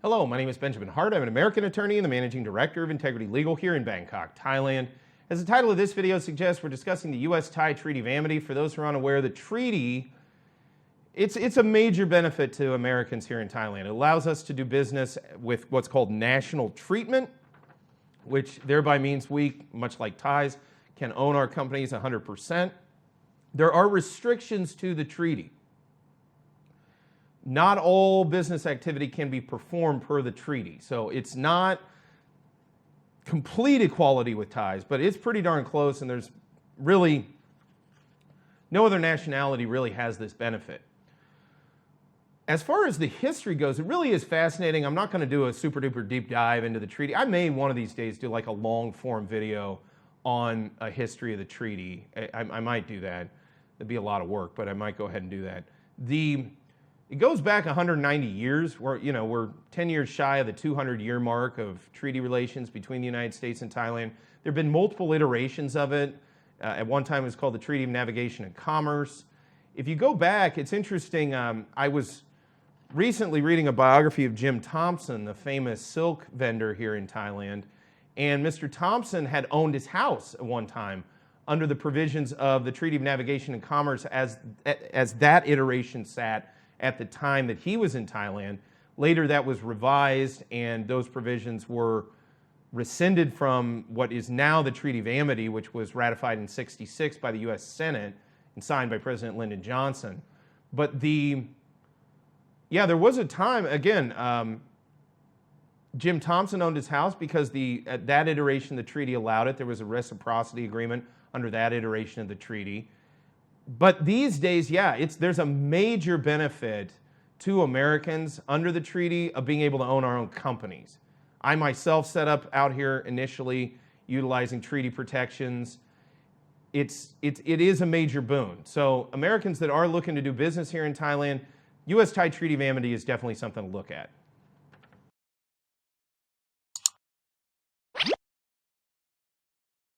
Hello, my name is Benjamin Hart. I'm an American attorney and the Managing Director of Integrity Legal here in Bangkok, Thailand. As the title of this video suggests, we're discussing the US-Thai Treaty of Amity. For those who are unaware, the treaty, it's a major benefit to Americans here in Thailand. It allows us to do business with what's called national treatment, which thereby means we, much like Thais, can own our companies 100%. There are restrictions to the treaty. Not all business activity can be performed per the treaty. So it's not complete equality with Thais, but it's pretty darn close, and there's really no other nationality really has this benefit. As far as the history goes, it really is fascinating. I'm not going to do a super duper deep dive into the treaty. I may one of these days do like a long form video on a history of the treaty. I might do that. It'd be a lot of work, but I might go ahead and do that. It goes back 190 years. We're 10 years shy of the 200-year mark of treaty relations between the United States and Thailand. There have been multiple iterations of it. At one time, it was called the Treaty of Navigation and Commerce. If you go back, it's interesting. I was recently reading a biography of Jim Thompson, the famous silk vendor here in Thailand. And Mr. Thompson had owned his house at one time under the provisions of the Treaty of Navigation and Commerce as that iteration sat at the time that he was in Thailand. Later that was revised and those provisions were rescinded from what is now the Treaty of Amity, which was ratified in '66 by the US Senate and signed by President Lyndon Johnson. But there was a time, again, Jim Thompson owned his house because at that iteration the treaty allowed it. There was a reciprocity agreement under that iteration of the treaty. But these days, there's a major benefit to Americans under the treaty of being able to own our own companies. I myself set up out here initially utilizing treaty protections. It is a major boon. So Americans that are looking to do business here in Thailand, US-Thai Treaty of Amity is definitely something to look at.